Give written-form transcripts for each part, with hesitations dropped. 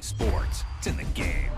Sports. It's in the game.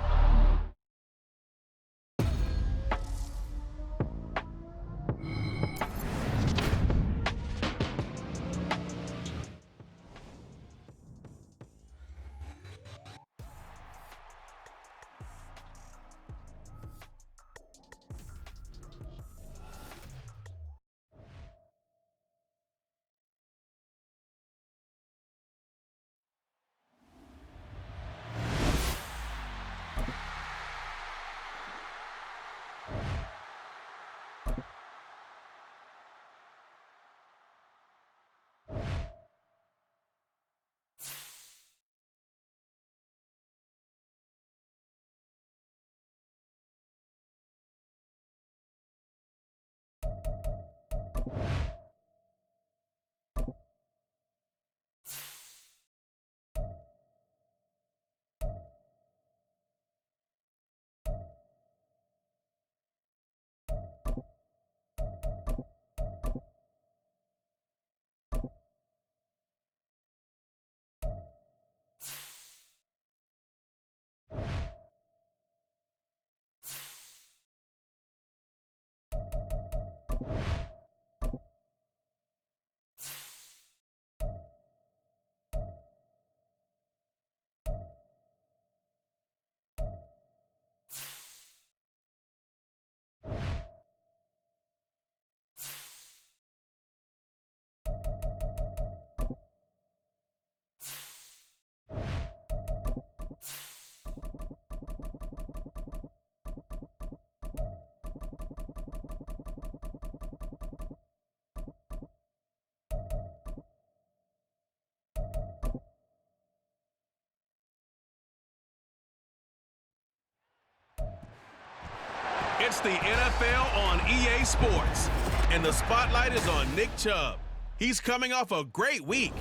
It's the NFL on EA Sports, and the spotlight is on Nick Chubb. He's coming off a great week.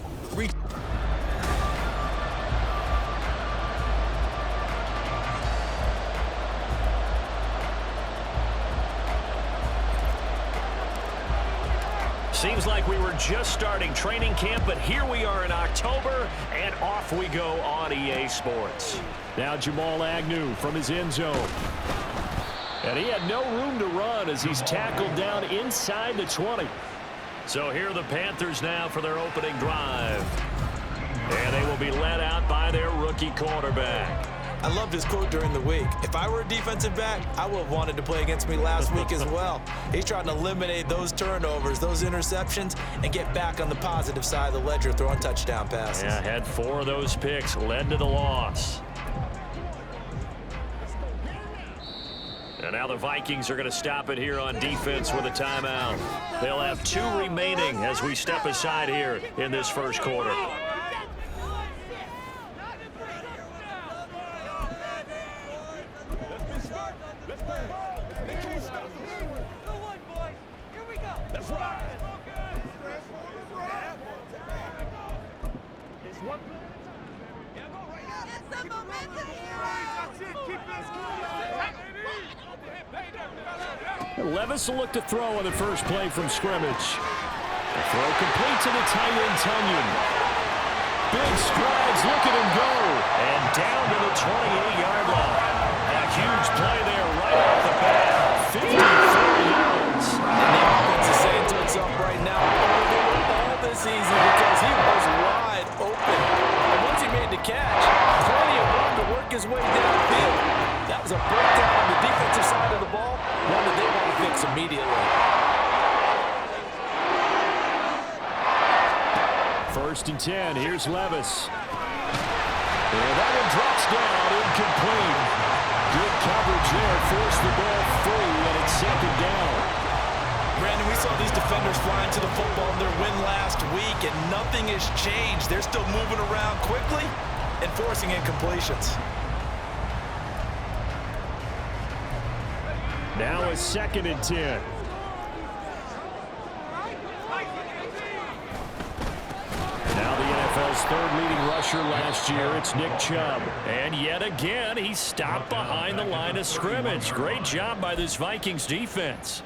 Seems like we were just starting training camp, but here we are in October, and off we go on EA Sports. Now Jamal Agnew from his end zone. And he had no room to run as he's tackled down inside the 20. So here are the Panthers now for their opening drive. And they will be led out by their rookie quarterback. I loved his quote during the week. If I were a defensive back, I would have wanted to play against me last week as well. He's trying to eliminate those turnovers, those interceptions, and get back on the positive side of the ledger, throwing touchdown passes. Yeah, had 4 of those picks, led to the loss. And now the Vikings are going to stop it here on defense with a timeout. They'll have 2 remaining as we step aside here in this first quarter. Levis will look to throw on the first play from scrimmage. The throw complete to the tight end, Tunyon. Big strides, look at him go. And down to the 28-yard line. A huge play there right off the bat. 54 yards. And the offense is saying to itself right now, all this easy because he was wide open. And once he made the catch, plenty of room to work his way downfield. That was a breakdown on the defensive side of the ball, one that they want to fix immediately. First and 10, here's Levis. And that one drops down, incomplete. Good coverage there, forced the ball free, and it's second down. Brandon, we saw these defenders flying to the football in their win last week, and nothing has changed. They're still moving around quickly and forcing incompletions. Now a second and 10. Now the NFL's third leading rusher last year, it's Nick Chubb. And yet again, he stopped behind the line of scrimmage. Great job by this Vikings defense.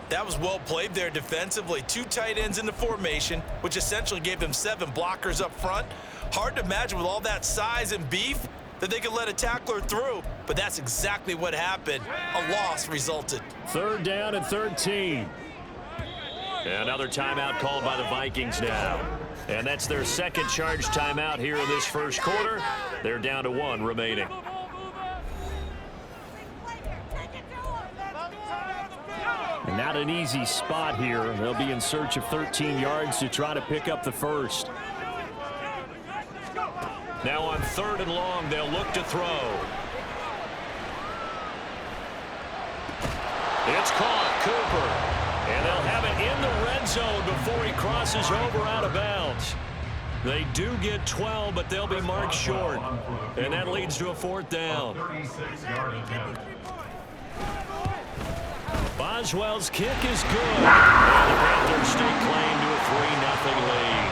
That was well played there defensively. 2 tight ends in the formation, which essentially gave them 7 blockers up front. Hard to imagine with all that size and beef that they could let a tackler through, but that's exactly what happened. A loss resulted. 3rd down and 13. Another timeout called by the Vikings now. And that's their second charge timeout here in this first quarter. They're down to 1 remaining. And not an easy spot here. They'll be in search of 13 yards to try to pick up the first. Now on 3rd and long, they'll look to throw. It's caught, Cooper. And they'll have it in the red zone before he crosses over out of bounds. They do get 12, but they'll be marked short. And that leads to a 4th down. Boswell's kick is good. And the Panthers stake claim to a 3-0 lead.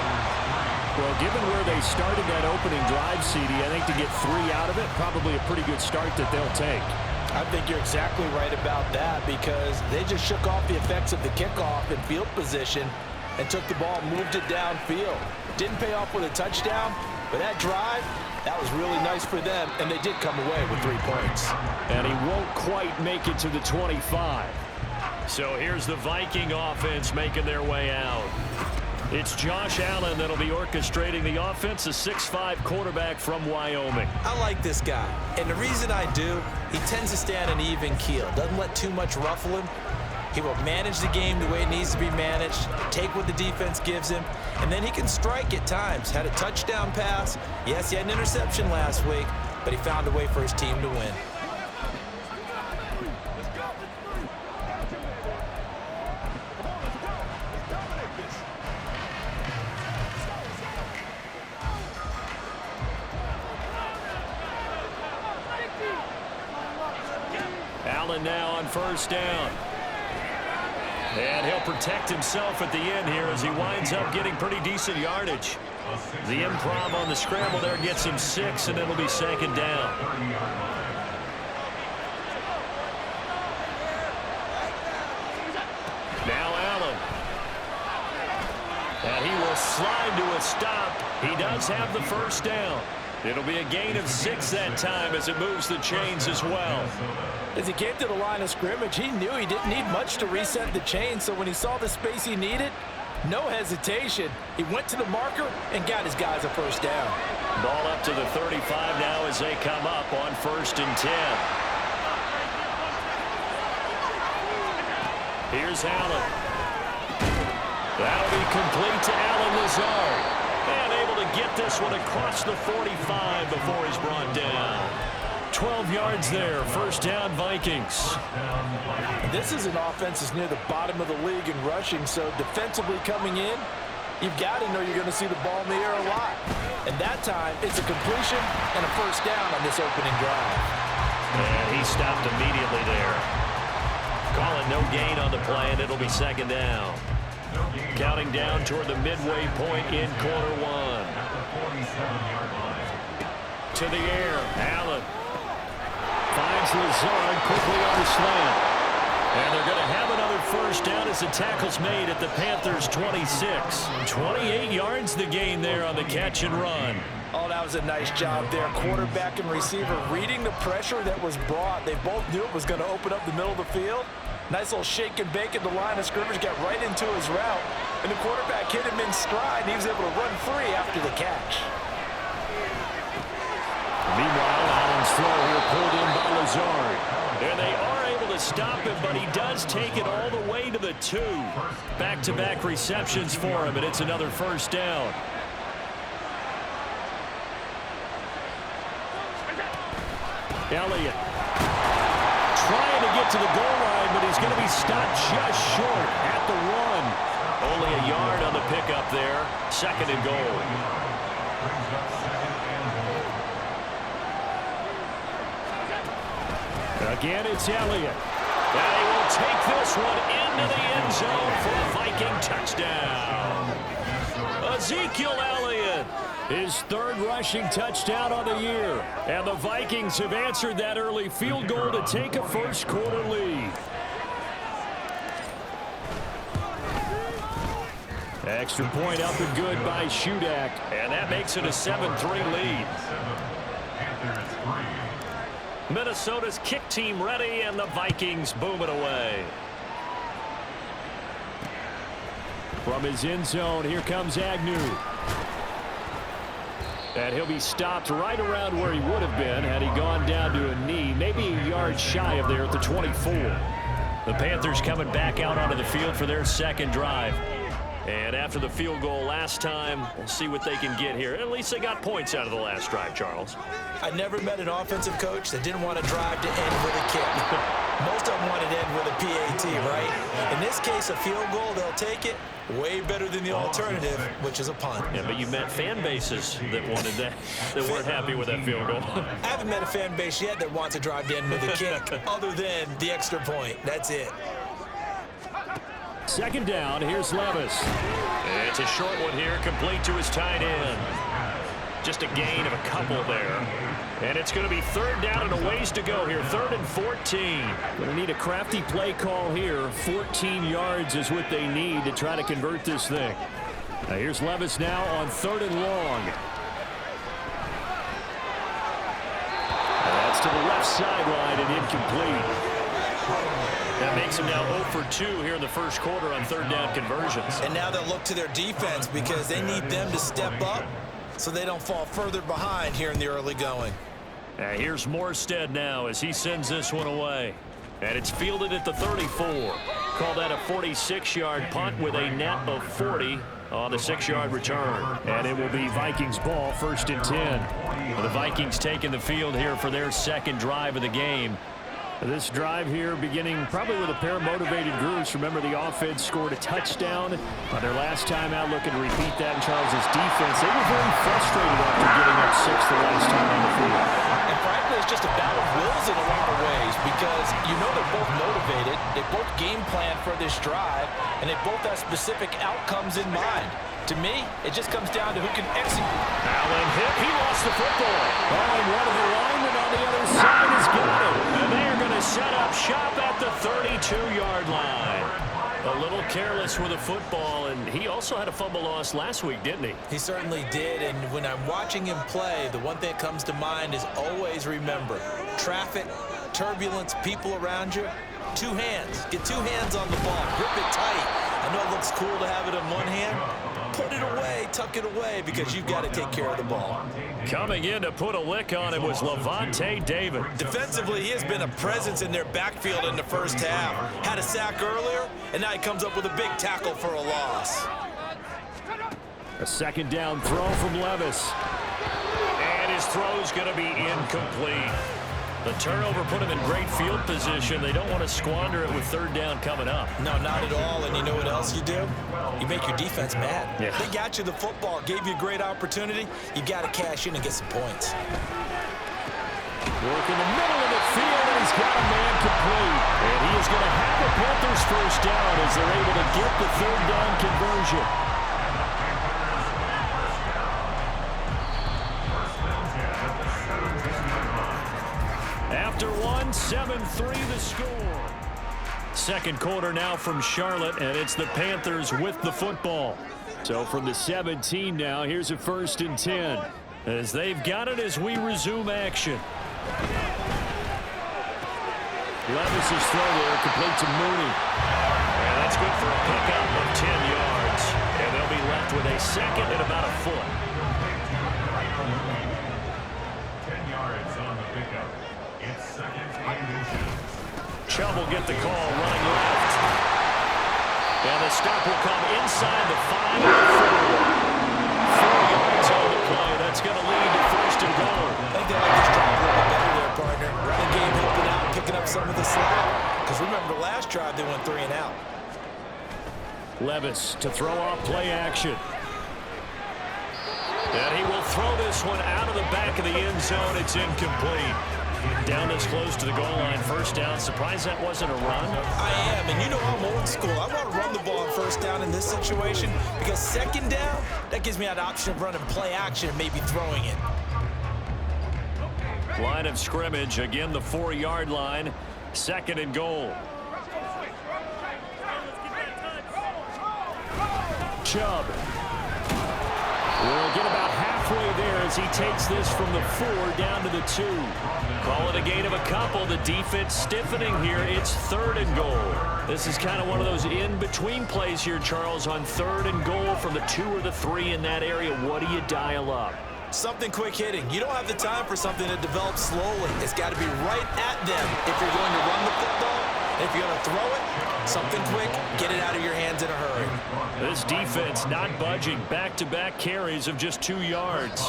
Well, given where they started that opening drive, CD, I think to get 3 out of it, probably a pretty good start that they'll take. I think you're exactly right about that because they just shook off the effects of the kickoff in field position and took the ball, moved it downfield. Didn't pay off with a touchdown, but that drive, that was really nice for them, and they did come away with 3 points. And he won't quite make it to the 25. So here's the Viking offense making their way out. It's Josh Allen that'll be orchestrating the offense, a 6'5" quarterback from Wyoming. I like this guy, and the reason I do, he tends to stay on an even keel. Doesn't let too much ruffle him. He will manage the game the way it needs to be managed, take what the defense gives him, and then he can strike at times. Had a touchdown pass. Yes, he had an interception last week, but he found a way for his team to win. Allen now on 1st down. And he'll protect himself at the end here as he winds up getting pretty decent yardage. The improv on the scramble there gets him 6, and it'll be 2nd down. Now Allen. And he will slide to a stop. He does have the 1st down. It'll be a gain of 6 that time as it moves the chains as well. As he came to the line of scrimmage, he knew he didn't need much to reset the chain, so when he saw the space he needed, no hesitation. He went to the marker and got his guys a 1st down. Ball up to the 35 now as they come up on 1st and 10. Here's Allen. That'll be complete to Allen Lazard. And able to get this one across the 45 before he's brought down. 12 yards there, 1st down Vikings. This is an offense that's near the bottom of the league in rushing, so defensively coming in, you've got to know you're going to see the ball in the air a lot. And that time, it's a completion and a 1st down on this opening drive. And he stopped immediately there. Calling no gain on the play, and it'll be 2nd down. Counting down toward the midway point in quarter 1. To the air, Allen. Finds Lazard quickly on the slant. And they're going to have another 1st down as the tackle's made at the Panthers' 26. 28 yards the gain there on the catch and run. Oh, that was a nice job there. Quarterback and receiver reading the pressure that was brought. They both knew it was going to open up the middle of the field. Nice little shake and bake at the line of scrimmage, got right into his route. And the quarterback hit him in stride, and he was able to run free after the catch. Meanwhile, Allen's throw here pulled in by Lazard. And they are able to stop him, but he does take it all the way to the 2. Back-to-back receptions for him, and it's another 1st down. Elliott trying to get to the goal line, but he's going to be stopped just short at the 1. Only a yard on the pickup there. 2nd and goal. Again, it's Elliott. And he will take this one into the end zone for a Viking touchdown. Ezekiel Elliott. His 3rd rushing touchdown on the year. And the Vikings have answered that early field goal to take a first quarter lead. Extra point up and good by Shudak. And that makes it a 7-3 lead. Minnesota's kick team ready, and the Vikings boom it away. From his end zone, here comes Agnew. And he'll be stopped right around where he would have been had he gone down to a knee, maybe a yard shy of there at the 24. The Panthers coming back out onto the field for their second drive. And after the field goal last time, we'll see what they can get here. At least they got points out of the last drive, Charles. I never met an offensive coach that didn't want to drive to end with a kick. Most of them wanted to end with a PAT, right? In this case, a field goal, they'll take it. Way better than the alternative, which is a punt. Yeah, but you met fan bases that wanted that, that weren't happy with that field goal. I haven't met a fan base yet that wants to drive to end with a kick, other than the extra point. That's it. Second down, here's Levis. It's a short one here, complete to his tight end. Just a gain of a couple there. And it's going to be third down and a ways to go here. 3rd and 14. Going to need a crafty play call here. 14 yards is what they need to try to convert this thing. Now here's Levis now on 3rd and long. And that's to the left sideline and incomplete. That makes them now 0 for 2 here in the first quarter on third down conversions. And now they'll look to their defense because they need them to step up so they don't fall further behind here in the early going. Here's Morstead now as he sends this one away. And it's fielded at the 34. Call that a 46-yard punt with a net of 40 on the 6-yard return. And it will be Vikings ball, 1st and 10. The Vikings taking the field here for their second drive of the game. This drive here beginning probably with a pair of motivated groups. Remember, the offense scored a touchdown on their last time out, looking to repeat that in Charles's defense. They were very frustrated after getting up 6 the last time on the field. And frankly, it's just a battle of wills in a lot of ways because you know they're both motivated, they both game plan for this drive, and they both have specific outcomes in mind. To me, it just comes down to who can execute. Allen hit. He lost the football. Oh, and one of the linemen on the other side has got it. And they are going to set up shop at the 32-yard line. A little careless with the football, and he also had a fumble loss last week, didn't he? He certainly did, and when I'm watching him play, the one thing that comes to mind is always remember, traffic, turbulence, people around you, 2 hands. Get 2 hands on the ball. Grip it tight. I know it looks cool to have it in one hand. Put it away, tuck it away, because you've got to take care of the ball. Coming in to put a lick on it was Lavonte David. Defensively, he has been a presence in their backfield in the first half. Had a sack earlier, and now he comes up with a big tackle for a loss. A second down throw from Levis. And his throw's going to be incomplete. The turnover put him in great field position. They don't want to squander it with third down coming up. No, not at all. And you know what else you do? You make your defense mad. Yeah. They got you the football, gave you a great opportunity. You got to cash in and get some points. Work in the middle of the field, and he's got a man complete. And he is going to have the Panthers first down as they're able to get the third down conversion. After 7-3 the score. Second quarter now from Charlotte, and it's the Panthers with the football. So from the 17 now, here's a 1st and 10. As they've got it as we resume action. Levis' throw there, complete to Mooney. And that's good for a pickup of 10 yards. And they'll be left with a second and about a foot. 10 yards on the pickup. It's second and 10. Chubb will get the call running left. And the stop will come inside the 5 and the 4. 4 yards on the play. That's going to lead to 1st and goal. I think they like this drive a little bit better there, partner. Running game helping out, picking up some of the slack. Because remember, the last drive they went 3 and out. Levis to throw off play action. And he will throw this one out of the back of the end zone. It's incomplete. Down this close to the goal line, 1st down. Surprised that wasn't a run. I am, and you know I'm old school. I want to run the ball on 1st down in this situation because 2nd down, that gives me that option of running play action and maybe throwing it. Line of scrimmage, again the 4-yard line. 2nd and goal. Chubb will get about half halfway there as he takes this from the 4 down to the 2. Call it a gain of a couple. The defense stiffening here. It's 3rd and goal. This is kind of one of those in-between plays here, Charles, on 3rd and goal from the 2 or the 3 in that area. What do you dial up? Something quick hitting. You don't have the time for something that develops slowly. It's got to be right at them if you're going to run the football. And if you're going to throw it, something quick, get it out of your hands in a hurry. This defense not budging. Back-to-back carries of just 2 yards.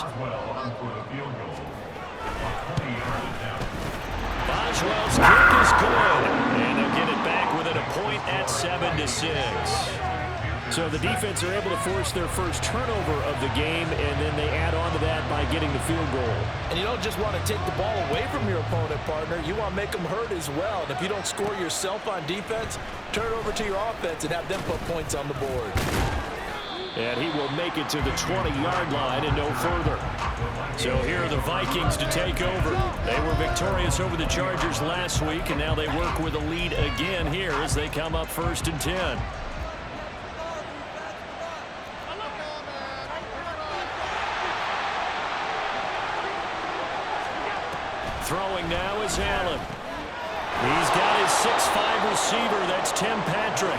Boswell's kick is good. And they'll get it back within a point at 7-6. So the defense are able to force their first turnover of the game, and then they add on to that by getting the field goal. And you don't just want to take the ball away from your opponent, partner. You want to make them hurt as well. And if you don't score yourself on defense, turn it over to your offense and have them put points on the board. And he will make it to the 20-yard line and no further. So here are the Vikings to take over. They were victorious over the Chargers last week, and now they work with a lead again here as they come up 1st and 10. Throwing now is Allen. He's got his 6'5" receiver. That's Tim Patrick.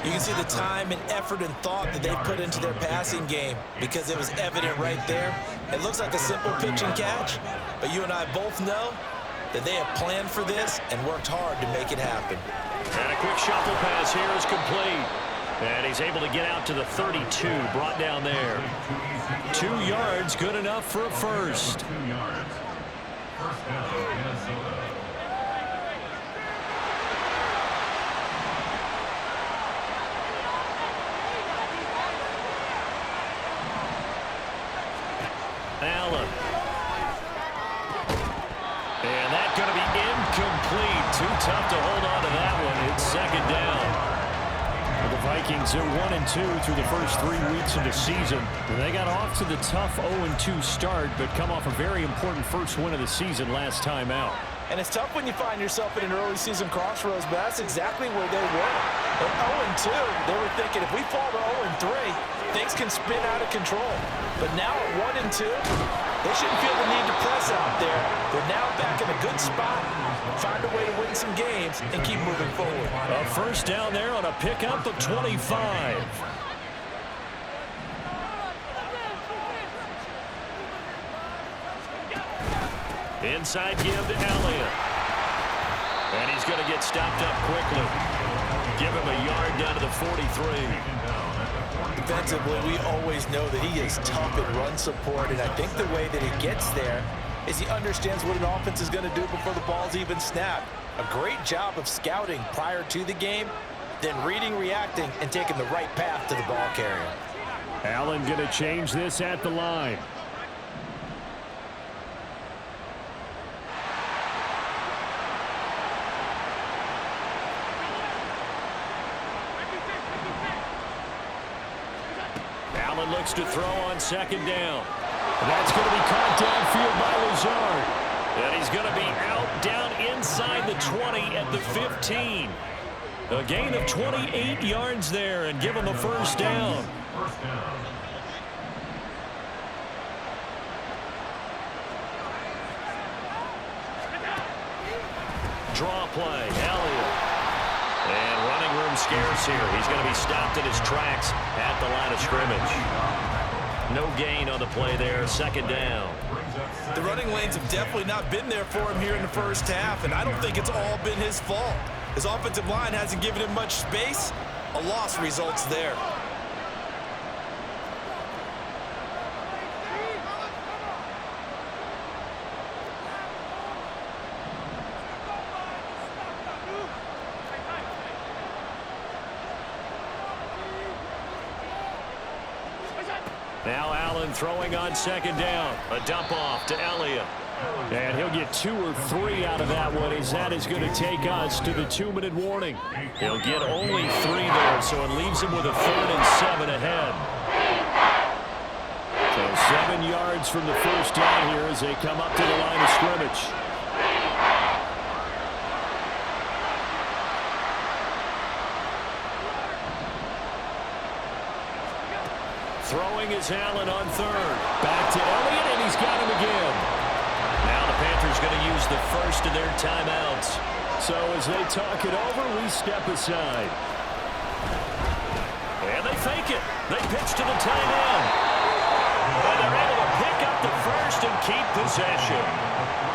You can see the time and effort and thought that they put into their passing game because it was evident right there. It looks like a simple pitch and catch, but you and I both know that they have planned for this and worked hard to make it happen. And a quick shuffle pass here is complete. And he's able to get out to the 32, brought down there. 2 yards, good enough for a first. 2 yards. First down, Minnesota. Allen. And that's going to be incomplete. Too tough to hold on to that one. It's 2nd down. The Vikings are 1-2 through the first 3 weeks of the season. They got off to the tough 0-2 start, but come off a very important first win of the season last time out. And it's tough when you find yourself in an early season crossroads, but that's exactly where they were. At 0-2, they were thinking if we fall to 0-3, things can spin out of control. But now at 1-2, they shouldn't feel the need to press out there. They're now back in a good spot, find a way to win some games, and keep moving forward. A first down there on a pickup of 25. Inside give to Elliott. And he's going to get stopped up quickly. Give him a yard down to the 43. Defensively, we always know that he is tough in run support, and I think the way that he gets there is he understands what an offense is going to do before the ball's even snapped. A great job of scouting prior to the game, then reading, reacting, and taking the right path to the ball carrier. Allen going to change this at the line. Allen looks to throw on 2nd down. And that's going to be caught downfield by Lazard. And he's going to be out down inside the 20 at the 15. A gain of 28 yards there and give him a first down. First down. Draw play, Elliott. And running room scarce here. He's going to be stopped in his tracks at the line of scrimmage. No gain on the play there, 2nd down. The running lanes have definitely not been there for him here in the first half, and I don't think it's all been his fault. His offensive line hasn't given him much space. A loss results there. Now Allen throwing on 2nd down. A dump off to Elliott. And he'll get 2 or 3 out of that one as that is going to take us to the 2-minute warning. He'll get only 3 there, so it leaves him with a 3rd and 7 ahead. So 7 yards from the first down here as they come up to the line of scrimmage. Throwing is Allen on third. Back to Elliott, and he's got him again. Now the Panthers going to use the first of their timeouts. So as they talk it over, we step aside. And they fake it. They pitch to the tight end. And they're able to pick up the first and keep possession.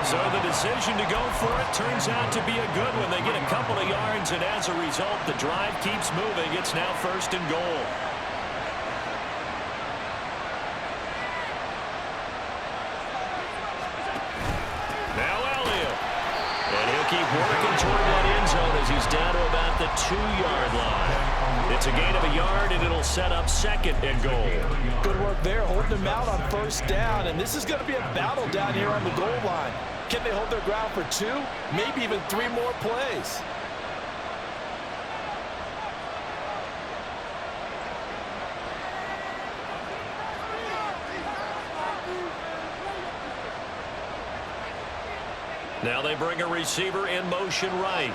So the decision to go for it turns out to be a good one. They get a couple of yards, and as a result, the drive keeps moving. It's now 1st and goal. Now Elliott. And he'll keep working toward that end zone as he's down to about the 2-yard line. It's a gain of a yard, and it'll set up 2nd and goal. Good work there, holding them out on 1st down. And this is going to be a battle down here on the goal line. Can they hold their ground for 2, maybe even 3 more plays? Now they bring a receiver in motion right.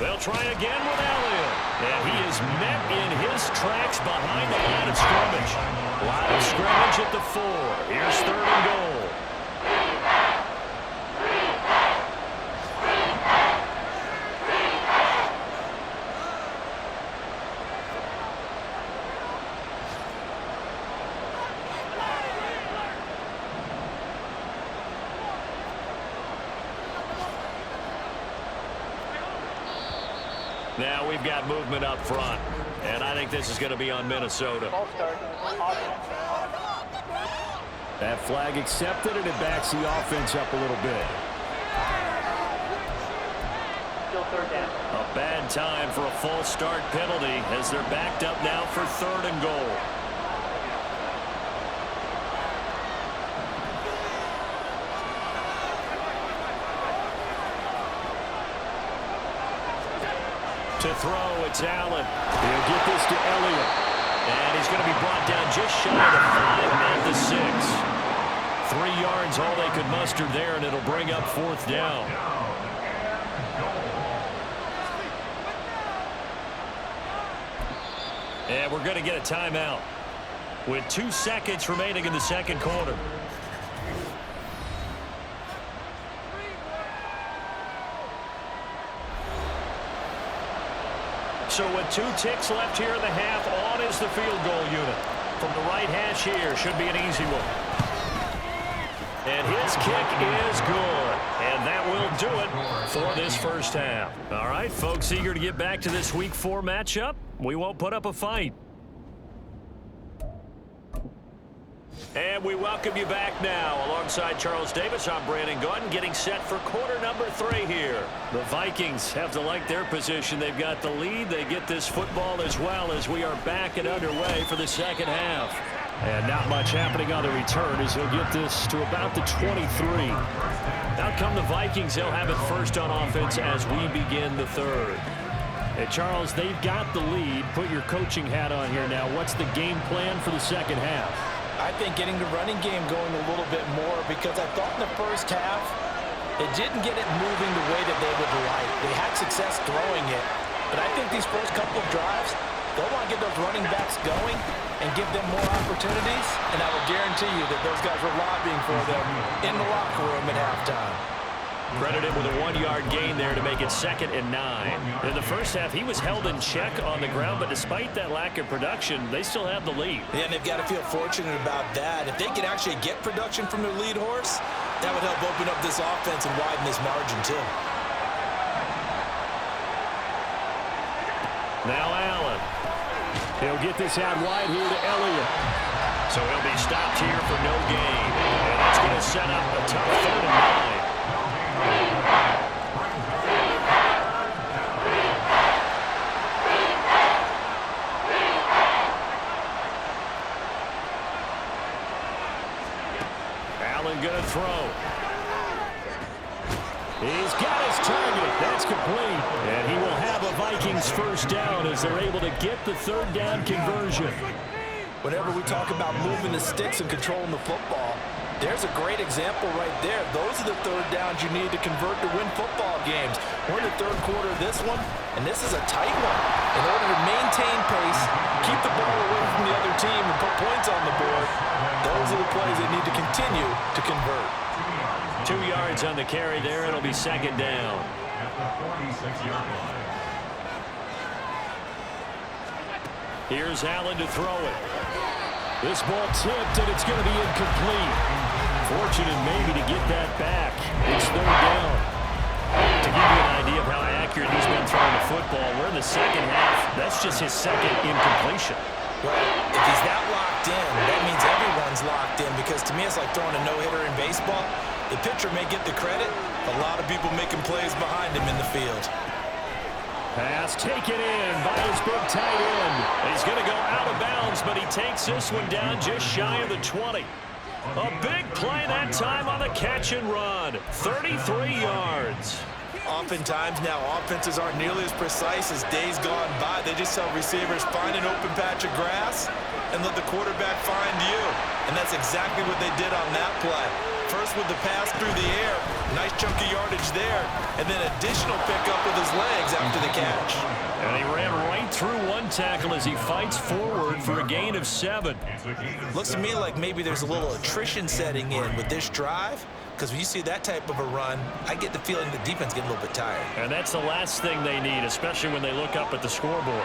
They'll try again with Elliott. And he is met in his tracks behind the line of scrimmage. Line of scrimmage at the 4. Here's 3rd and goal. Now we've got movement up front, and I think this is going to be on Minnesota. That flag accepted, and it backs the offense up a little bit. Still 3rd down. A bad time for a false start penalty as they're backed up now for 3rd and goal. To throw, it's Allen. He'll get this to Elliott. And he's going to be brought down just shy of the 5 at the 6. 3 yards, all they could muster there, and it'll bring up 4th down. And we're going to get a timeout with 2 seconds remaining in the 2nd quarter. So with 2 ticks left here in the half, on is the field goal unit. From the right hash here, should be an easy one. And his kick is good. And that will do it for this 1st half. All right, folks, eager to get back to this Week 4 matchup. We won't put up a fight. And we welcome you back now. Alongside Charles Davis, I'm Brandon Gaudin, getting set for quarter number 3 here. The Vikings have to like their position. They've got the lead. They get this football as well as we are back and underway for the 2nd half. And not much happening on the return as he'll get this to about the 23. Out come the Vikings. They'll have it first on offense as we begin the 3rd. Hey, Charles, they've got the lead. Put your coaching hat on here now. What's the game plan for the 2nd half? I think getting the running game going a little bit more, because I thought in the 1st half, it didn't get it moving the way that they would like. They had success throwing it, but I think these first couple of drives, they'll want to get those running backs going and give them more opportunities, and I will guarantee you that those guys were lobbying for them in the locker room at halftime. Credited with a 1-yard gain there to make it 2nd and 9. In the 1st half, he was held in check on the ground, but despite that lack of production, they still have the lead. Yeah, and they've got to feel fortunate about that. If they can actually get production from their lead horse, that would help open up this offense and widen this margin too. Now Allen. He'll get this out wide here to Elliott. So he'll be stopped here for no gain. And that's going to set up a tough 3rd and 9. Allen going to throw. He's got his target. That's complete. And he will have a Vikings 1st down as they're able to get the 3rd down conversion. Whenever we talk about moving the sticks and controlling the football, There's a great example right there. Those are the third downs you need to convert to win football games. We're in the third quarter of this one, and this is a tight one. In order to maintain pace, keep the ball away from the other team, and put points on the board, those are the plays they need to continue to convert. 2 yards on the carry there. It'll be second down. At the 46-yard line. Here's Allen to throw it. This ball tipped, and it's going to be incomplete. Fortunate maybe to get that back. It's third down. To give you an idea of how accurate he's been throwing the football, we're in the second half. That's just his second incompletion. Well, if he's that locked in, that means everyone's locked in, because to me it's like throwing a no-hitter in baseball. The pitcher may get the credit, a lot of people making plays behind him in the field. Pass taken in by his big tight end. He's going to go out of bounds, but he takes this one down just shy of the 20. A big play that time on the catch and run. 33 yards. Oftentimes now, offenses aren't nearly as precise as days gone by. They just tell receivers, find an open patch of grass and let the quarterback find you. And that's exactly what they did on that play. First with the pass through the air, nice chunk of yardage there, and then additional pickup with his legs after the catch. And he ran right through one tackle as he fights forward for a gain of 7. Looks to me like maybe there's a little attrition setting in with this drive, because when you see that type of a run, I get the feeling the defense getting a little bit tired. And that's the last thing they need, especially when they look up at the scoreboard.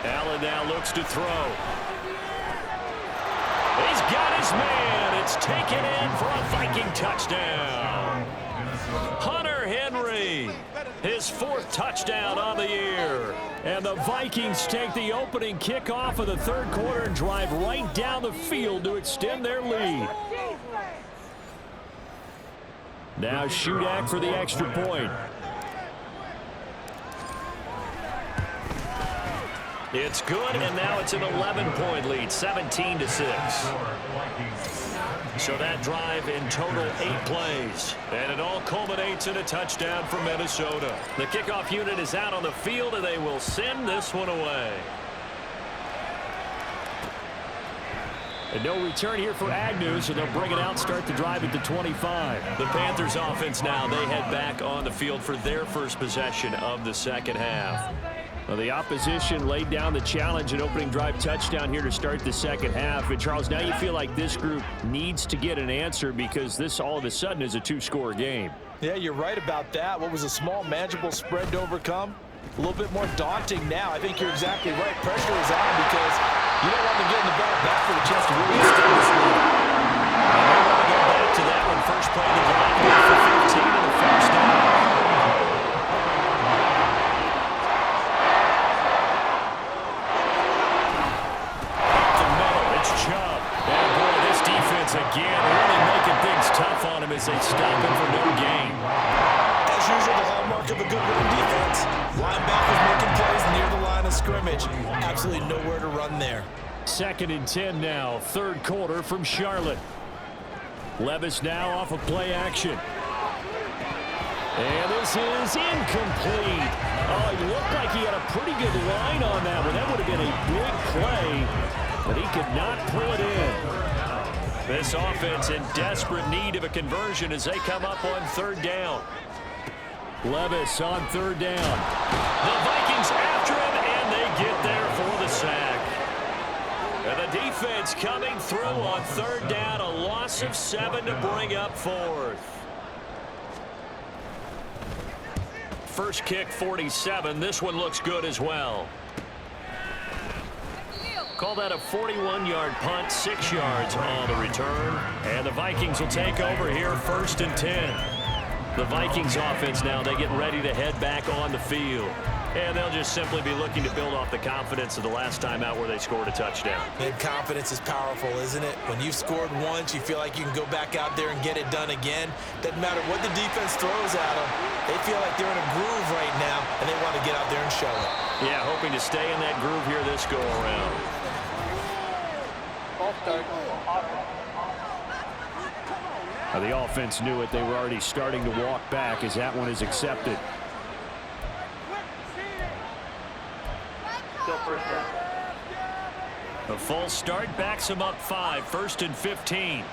Allen now looks to throw. He's got his man. It's taken in for a Viking touchdown. Hunter Henry, his 4th touchdown on the year. And the Vikings take the opening kickoff of the third quarter and drive right down the field to extend their lead. Now Shudak for the extra point. It's good, and now it's an 11-point lead, 17-6. So that drive in total 8 plays. And it all culminates in a touchdown for Minnesota. The kickoff unit is out on the field, and they will send this one away. And no return here for Agnew, so they'll bring it out, start the drive at the 25. The Panthers offense now, they head back on the field for their first possession of the second half. Well, the opposition laid down the challenge, an opening drive touchdown here to start the second half. And, Charles, now you feel like this group needs to get an answer because this all of a sudden is a 2-score game. Yeah, you're right about that. What was a small, manageable spread to overcome? A little bit more daunting now. I think you're exactly right. Pressure is on because you don't want them getting the ball back for the chance to really extend this lead. And they want to go back to that one. First play of the drive for 15 and the first down. Again, really making things tough on him as they stop him for no gain. As usual, the hallmark of a good run defense. Linebackers making plays near the line of scrimmage. Absolutely nowhere to run there. 2nd and 10 now, third quarter from Charlotte. Levis now off of play action. And this is incomplete. Oh, he looked like he had a pretty good line on that one. That would have been a big play, but he could not pull it in. This offense in desperate need of a conversion as they come up on third down. Levis on third down. The Vikings after him, and they get there for the sack. And the defense coming through on third down, a loss of 7 to bring up 4th. First kick, 47. This one looks good as well. Call that a 41-yard punt, 6 yards on the return. And the Vikings will take over here, 1st and 10. The Vikings offense now, they get ready to head back on the field. And they'll just simply be looking to build off the confidence of the last time out where they scored a touchdown. And confidence is powerful, isn't it? When you've scored once, you feel like you can go back out there and get it done again. Doesn't matter what the defense throws at them. They feel like they're in a groove right now, and they want to get out there and show it. Yeah, hoping to stay in that groove here this go-around. Now the offense knew it. They were already starting to walk back as that one is accepted. Still first down. A false start backs him up 5, 1st and 15.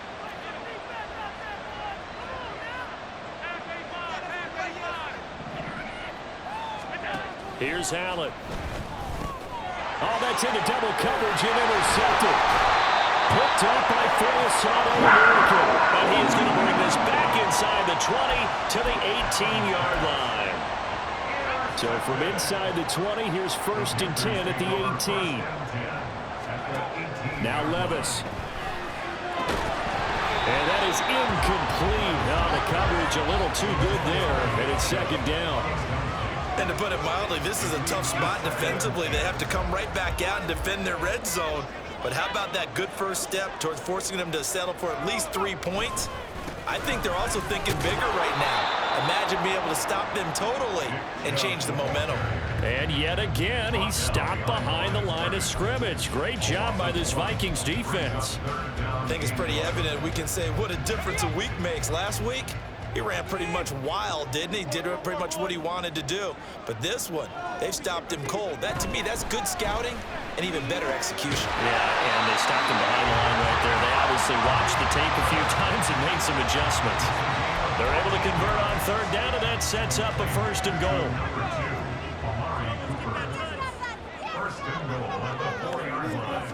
Here's Allen. Oh, that's into double coverage and intercepted. Picked up by Feliciano American. And he is going to bring this back inside the 20 to the 18-yard line. So from inside the 20, here's 1st and 10 at the 18. Now Levis. And that is incomplete. Oh, the coverage a little too good there. And it's 2nd down. And to put it mildly, this is a tough spot defensively. They have to come right back out and defend their red zone. But how about that good first step towards forcing them to settle for at least 3 points? I think they're also thinking bigger right now. Imagine being able to stop them totally and change the momentum. And yet again, he's stopped behind the line of scrimmage. Great job by this Vikings defense. I think it's pretty evident. We can say what a difference a week makes. Last week, he ran pretty much wild, didn't he? Did pretty much what he wanted to do. But this one, they've stopped him cold. That, to me, that's good scouting and even better execution. Yeah, and they stopped him behind the line right there. They obviously watched the tape a few times and made some adjustments. They're able to convert on 3rd down, and that sets up a 1st and goal. First and goal at the 4-yard line.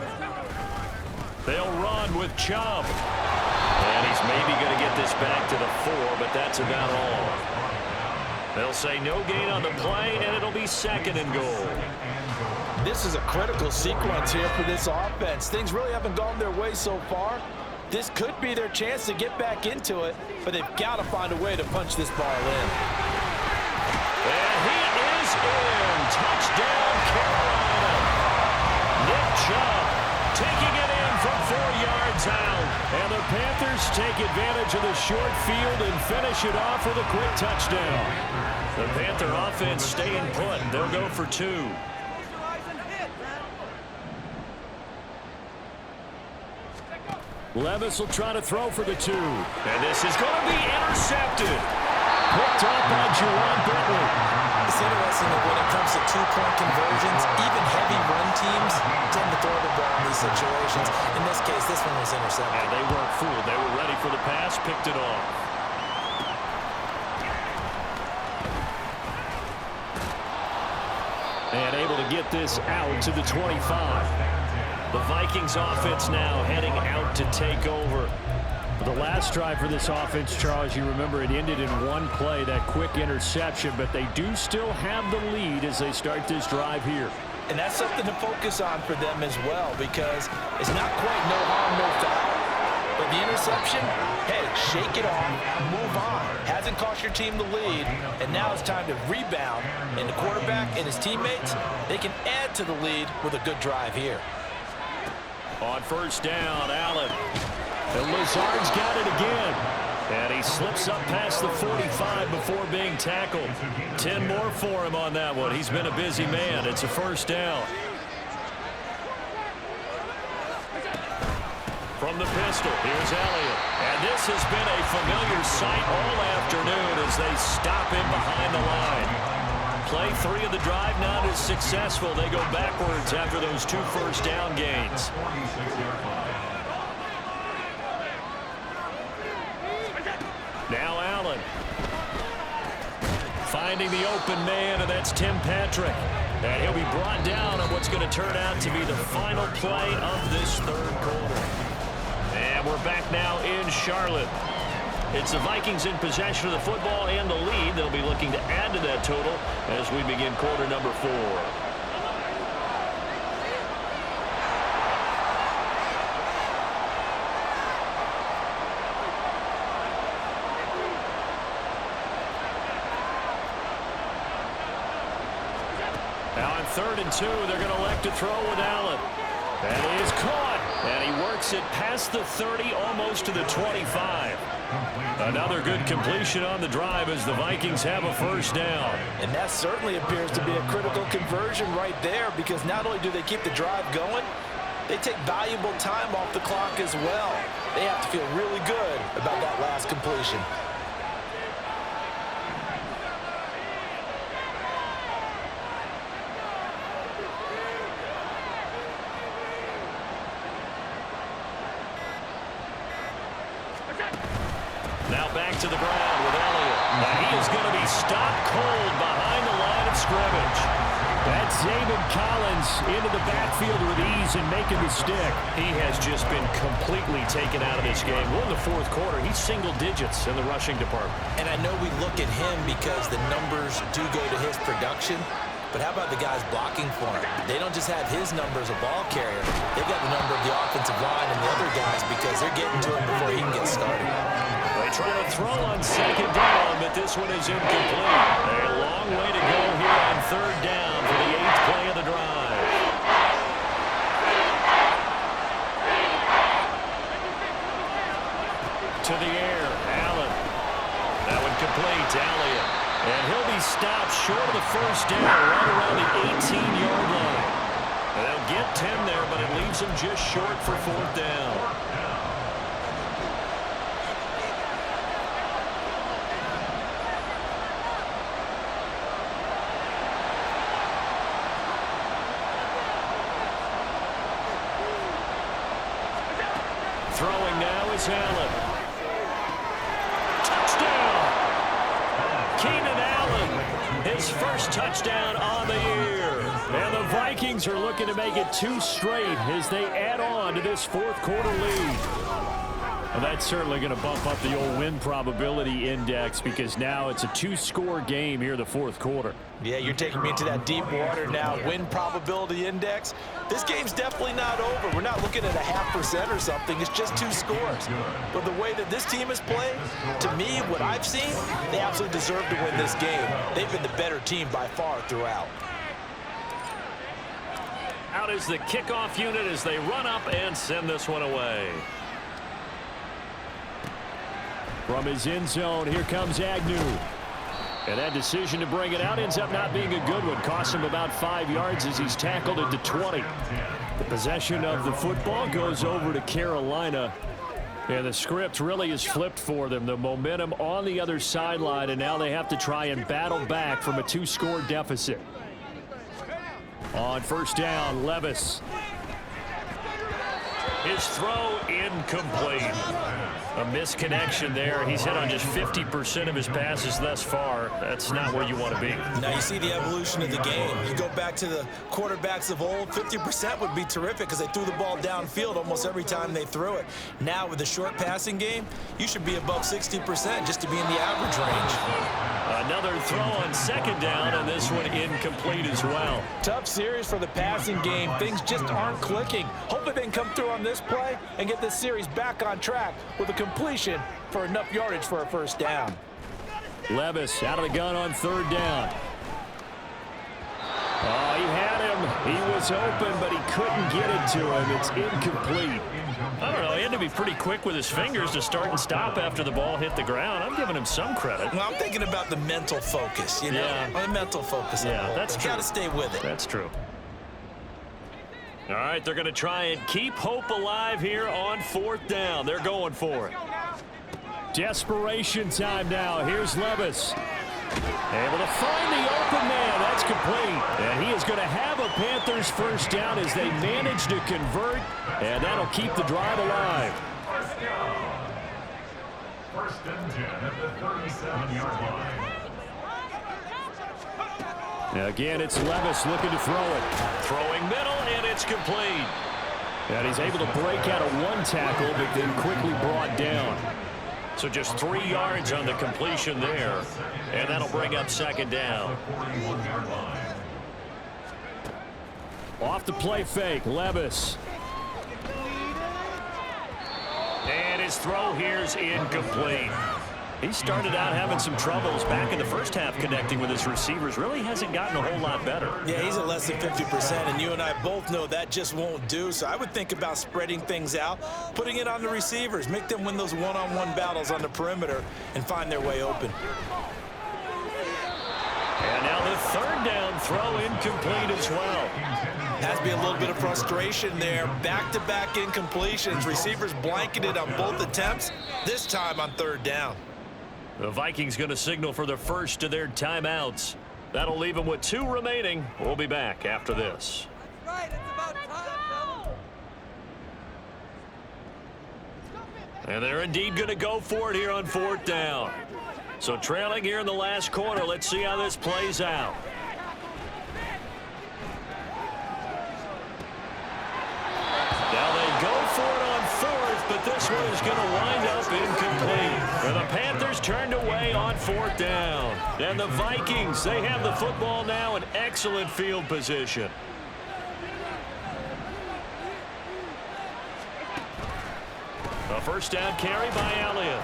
They'll run with Chubb. And he's maybe going to get this back to the 4, but that's about all. They'll say no gain on the play, and it'll be 2nd and goal. This is a critical sequence here for this offense. Things really haven't gone their way so far. This could be their chance to get back into it, but they've got to find a way to punch this ball in. And he is in. Touchdown, Carolina. Nick Chubb taking it in from 4 yards out. And the Panthers take advantage of the short field and finish it off with a quick touchdown. The Panther offense staying put. They'll go for 2. Levis will try to throw for the 2. And this is going to be intercepted. Picked up by Juwan Bentley. It's interesting that when it comes to 2-point conversions, even heavy run teams tend to throw the ball in these situations. In this case, this one was intercepted. And they weren't fooled. They were ready for the pass, picked it off. And able to get this out to the 25. The Vikings offense now heading out to take over. The last drive for this offense, Charles, you remember it ended in 1 play, that quick interception, but they do still have the lead as they start this drive here. And that's something to focus on for them as well, because it's not quite no harm, no foul. But the interception, hey, shake it off, move on. Hasn't cost your team the lead, and now it's time to rebound. And the quarterback and his teammates, they can add to the lead with a good drive here. On 1st down, Allen. And Lazard's got it again. And he slips up past the 45 before being tackled. 10 more for him on that one. He's been a busy man. It's a 1st down. From the pistol, here's Elliott. And this has been a familiar sight all afternoon as they stop him behind the line. Play 3 of the drive not as successful. They go backwards after those 2 1st down gains. Now Allen. Finding the open man, and that's Tim Patrick. And he'll be brought down on what's going to turn out to be the final play of this 3rd quarter. And we're back now in Charlotte. It's the Vikings in possession of the football and the lead. They'll be looking to add to that total as we begin quarter number 4. Now on 3rd and 2, they're going to elect to throw with Allen. That is caught. And he works it past the 30, almost to the 25. Another good completion on the drive as the Vikings have a 1st down. And that certainly appears to be a critical conversion right there, because not only do they keep the drive going, they take valuable time off the clock as well. They have to feel really good about that last completion. Now back to the ground with Elliott. And he is going to be stopped cold behind the line of scrimmage. That's Zaven Collins into the backfield with ease and making the stick. He has just been completely taken out of this game. We're in the fourth quarter. He's single digits in the rushing department. And I know we look at him because the numbers do go to his production. But how about the guys blocking for him? They don't just have his number as a ball carrier. They've got the number of the offensive line and the other guys because they're getting to him before he can get started. They try to throw on second down, but this one is incomplete. A long way to go here on third down for the 8th play of the drive. To the air, Allen. That one complete to Elliott. And he'll be stopped short of the first down, right around the 18-yard line. And they'll get 10 there, but it leaves them just short for fourth down. Throwing now is Allen. Touchdown! Keenan Allen, his first touchdown on the year. And the Vikings are looking to make it 2 straight as they add on to this fourth quarter lead. Well, that's certainly going to bump up the old win probability index because now it's a 2-score game here in the fourth quarter. Yeah, you're taking me into that deep water now. Win probability index. This game's definitely not over. We're not looking at a 0.5% or something. It's just 2 scores. But the way that this team has played, to me, what I've seen, they absolutely deserve to win this game. They've been the better team by far throughout. Out is the kickoff unit as they run up and send this one away. From his end zone, here comes Agnew. And that decision to bring it out ends up not being a good one. Costs him about 5 yards as he's tackled at the 20. The possession of the football goes over to Carolina. And the script really is flipped for them. The momentum on the other sideline, and now they have to try and battle back from a 2-score deficit. On first down, Levis. His throw incomplete. A misconnection there. He's hit on just 50% of his passes thus far. That's not where you want to be. Now you see the evolution of the game. You go back to the quarterbacks of old, 50% would be terrific because they threw the ball downfield almost every time they threw it. Now with the short passing game, you should be above 60% just to be in the average range. Another throw on second down, and this one incomplete as well. Tough series for the passing game. Things just aren't clicking. Hopefully they can come through on this play and get this series back on track with a completion for enough yardage for a first down. Levis out of the gun on third down. Oh, he had him. He was open, but he couldn't get it to him. It's incomplete. I don't know. He had to be pretty quick with his fingers to start and stop after the ball hit the ground. I'm giving him some credit. Well, I'm thinking about the mental focus, you know? Yeah. The mental focus. Yeah, that's true. Got to stay with it. That's true. All right, they're going to try and keep hope alive here on fourth down. They're going for it. Desperation time now. Here's Levis. Able to find the open man. That's complete. And he is going to have a Panthers first down as they manage to convert. And that'll keep the drive alive. First and 10 at the 37-yard line. Now again, it's Levis looking to throw it. Throwing middle, and it's complete. And he's able to break out of one tackle, but then quickly brought down. So just 3 yards on the completion there. And that'll bring up second down. Off the play fake, Levis. And his throw here's incomplete. He started out having some troubles back in the first half connecting with his receivers. Really hasn't gotten a whole lot better. Yeah, he's at less than 50%, and you and I both know that just won't do. So I would think about spreading things out, putting it on the receivers, make them win those one-on-one battles on the perimeter, and find their way open. And now the third down throw incomplete as well. Has to be a little bit of frustration there. Back-to-back incompletions. Receivers blanketed on both attempts, this time on third down. The Vikings going to signal for the first of their timeouts. That'll leave them with 2 remaining. We'll be back after this. Right, it's about time, fellas. And they're indeed going to go for it here on 4th down. So trailing here in the last quarter. Let's see how this plays out. Now they go for it on 4th, but this one is going to wind up incomplete. And the Panthers turned away on 4th down. And the Vikings, they have the football now in excellent field position. A first down carry by Elliott.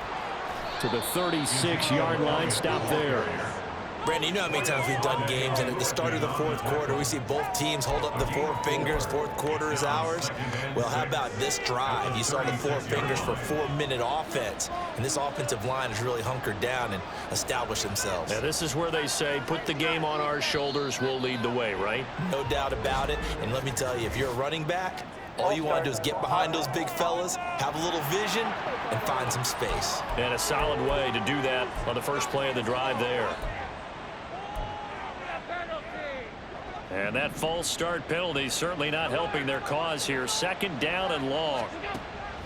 To the 36-yard line, stop there. Brandon, you know how many times we've done games, and at the start of the 4th quarter, we see both teams hold up the 4 fingers. 4th quarter is ours. Well, how about this drive? You saw the 4 fingers for 4-minute offense, and this offensive line has really hunkered down and established themselves. Now, this is where they say, put the game on our shoulders, we'll lead the way, right? No doubt about it, and let me tell you, if you're a running back, all you want to do is get behind those big fellas, have a little vision, and find some space. And a solid way to do that on the first play of the drive there. And that false start penalty certainly not helping their cause here. 2nd down and long.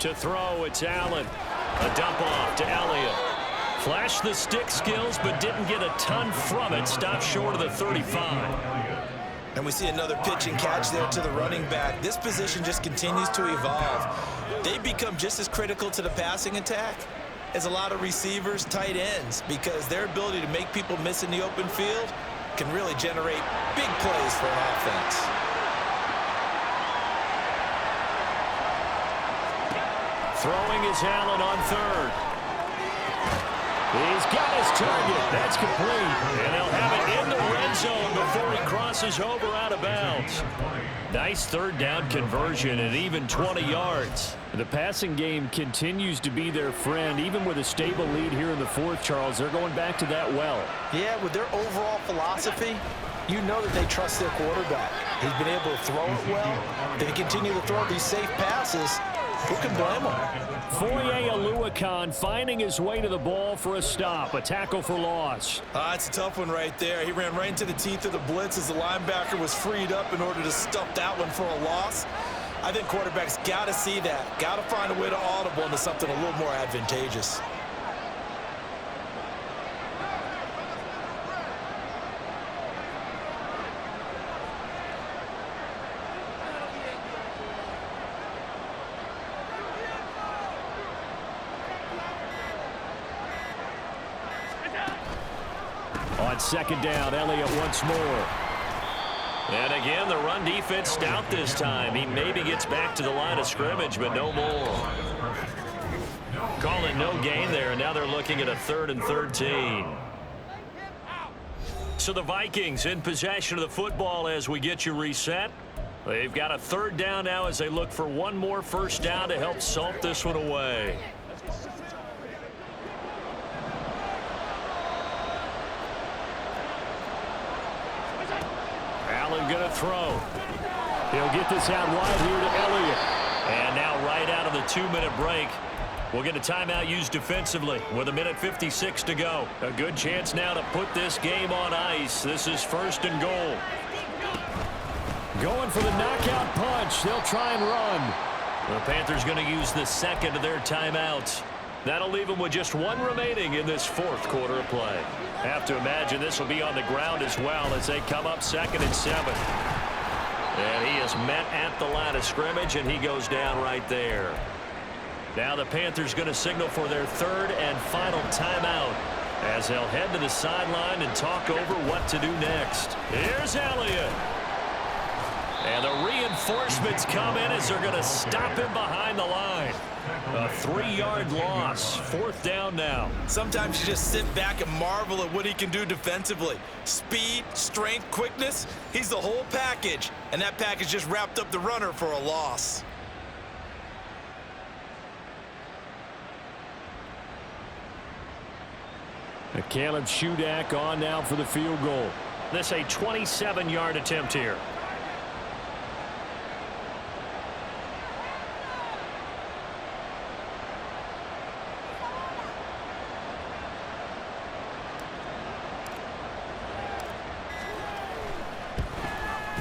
To throw, it's Allen. A dump off to Elliott. Flashed the stick skills, but didn't get a ton from it. Stopped short of the 35. And we see another pitch and catch there to the running back. This position just continues to evolve. They become just as critical to the passing attack as a lot of receivers, tight ends, because their ability to make people miss in the open field can really generate big plays for an offense. Throwing is Allen on 3rd. He's got his target. That's complete. And they'll have it in the red zone before he crosses over out of bounds. Nice 3rd down conversion and even 20 yards. The passing game continues to be their friend. Even with a stable lead here in the 4th, Charles, they're going back to that well. Yeah, with their overall philosophy, you know that they trust their quarterback. He's been able to throw it well. They continue to throw these safe passes. Who can blame them? Foye Oluokun finding his way to the ball for a stop. A tackle for loss. It's a tough one right there. He ran right into the teeth of the blitz as the linebacker was freed up in order to stuff that one for a loss. I think quarterbacks got to see that. Got to find a way to audible into something a little more advantageous. On 2nd down, Elliott once more. And again, the run defense stout this time. He maybe gets back to the line of scrimmage, but no more. Calling no gain there, and now they're looking at a 3rd and 13. So the Vikings in possession of the football as we get you reset. They've got a 3rd down now as they look for one more first down to help salt this one away. Allen going to throw. He'll get this out wide here to Elliott. And now right out of the 2-minute break, we'll get a timeout used defensively with 1:56 to go. A good chance now to put this game on ice. This is 1st and goal. Going for the knockout punch. They'll try and run. The Panthers going to use the 2nd of their timeouts. That'll leave them with just 1 remaining in this 4th quarter of play. Have to imagine this will be on the ground as well as they come up 2nd and 7. And he is met at the line of scrimmage, and he goes down right there. Now the Panthers going to signal for their 3rd and final timeout as they'll head to the sideline and talk over what to do next. Here's Elliott. And the reinforcements come in as they're going to stop him behind the line. A 3-yard loss. 4th down now. Sometimes you just sit back and marvel at what he can do defensively. Speed, strength, quickness. He's the whole package. And that package just wrapped up the runner for a loss. Caleb Shudak on now for the field goal. This a 27-yard attempt here.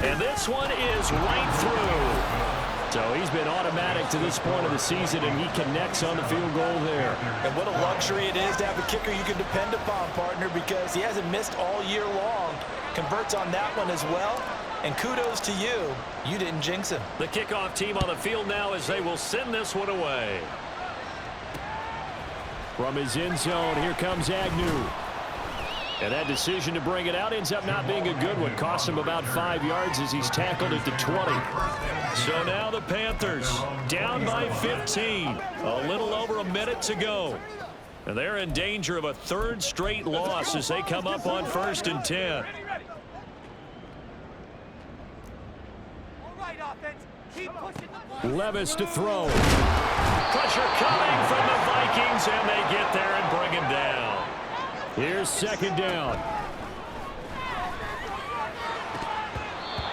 And this one is right through. So he's been automatic to this point of the season, and he connects on the field goal there. And what a luxury it is to have a kicker you can depend upon, partner, because he hasn't missed all year long. Converts on that one as well. And kudos to you. You didn't jinx him. The kickoff team on the field now as they will send this one away. From his end zone, here comes Agnew. And that decision to bring it out ends up not being a good one. Costs him about 5 yards as he's tackled at the 20. So now the Panthers down by 15. A little over a minute to go. And they're in danger of a third straight loss as they come up on 1st and 10. Levis to throw. Pressure coming from the Vikings, and they get there and bring him down. Here's 2nd down.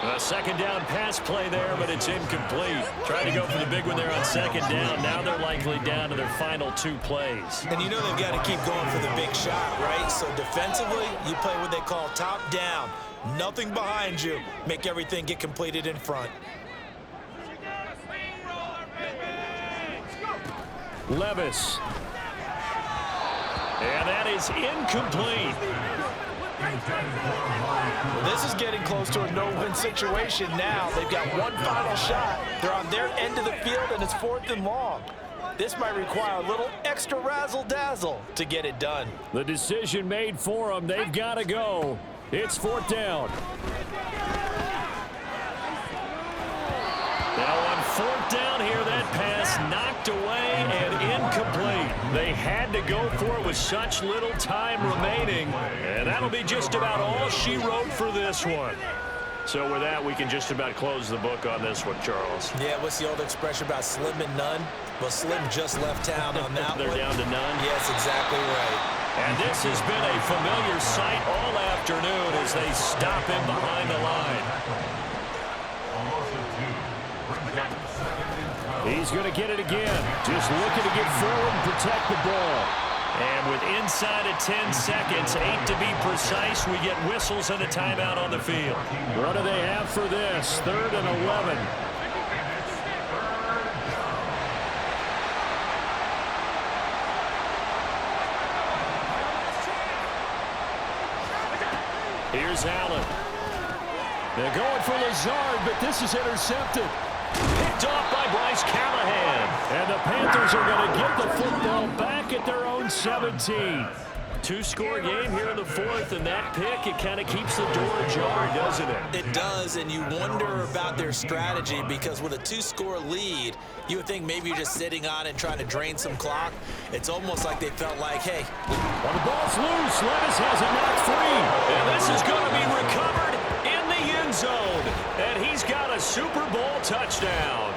A 2nd down pass play there, but it's incomplete. Tried to go for the big one there on 2nd down. Now they're likely down to their final 2 plays. And you know they've got to keep going for the big shot, right? So defensively, you play what they call top down. Nothing behind you. Make everything get completed in front. Levis. And that is incomplete. This is getting close to a no-win situation now. They've got one final shot. They're on their end of the field, and it's 4th and long. This might require a little extra razzle-dazzle to get it done. The decision made for them. They've got to go. It's 4th down. Now on 4th down here, that pass knocked away and incomplete. They had to go for it with such little time remaining. And that'll be just about all she wrote for this one. So with that, we can just about close the book on this one, Charles. Yeah, what's the old expression about slim and none? Well, Slim just left town on that They're one. down to none? Yes, exactly right. And this has been a familiar sight all afternoon as they stop him behind the line. He's going to get it again. Just looking to get forward and protect the ball. And with inside of 10 seconds, 8 to be precise, we get whistles and a timeout on the field. What do they have for this? 3rd and 11. Here's Allen. They're going for Lazard, but this is intercepted. Picked off by Bryce Callahan. And the Panthers are going to get the football back at their own 17. 2-score game here in the 4th, and that pick, it kind of keeps the door ajar, doesn't it? It does, and you wonder about their strategy because with a 2-score lead, you would think maybe you're just sitting on it trying to drain some clock. It's almost like they felt like, hey. Well, the ball's loose. Levis has it knocked free. And this is going to be recovered in the end zone. And he's got a Super Bowl touchdown.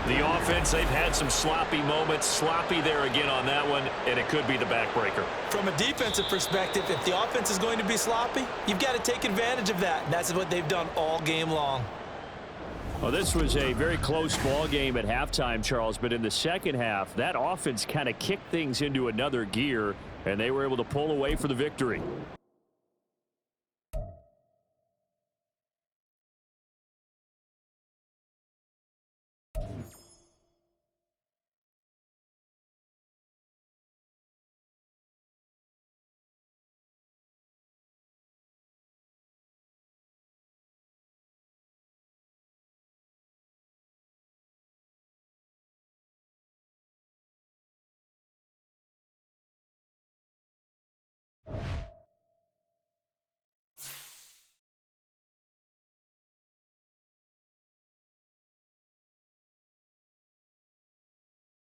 The offense, they've had some sloppy moments. Sloppy there again on that one, and it could be the backbreaker. From a defensive perspective, if the offense is going to be sloppy, you've got to take advantage of that. And that's what they've done all game long. Well, this was a very close ball game at halftime, Charles, but in the second half, that offense kind of kicked things into another gear, and they were able to pull away for the victory.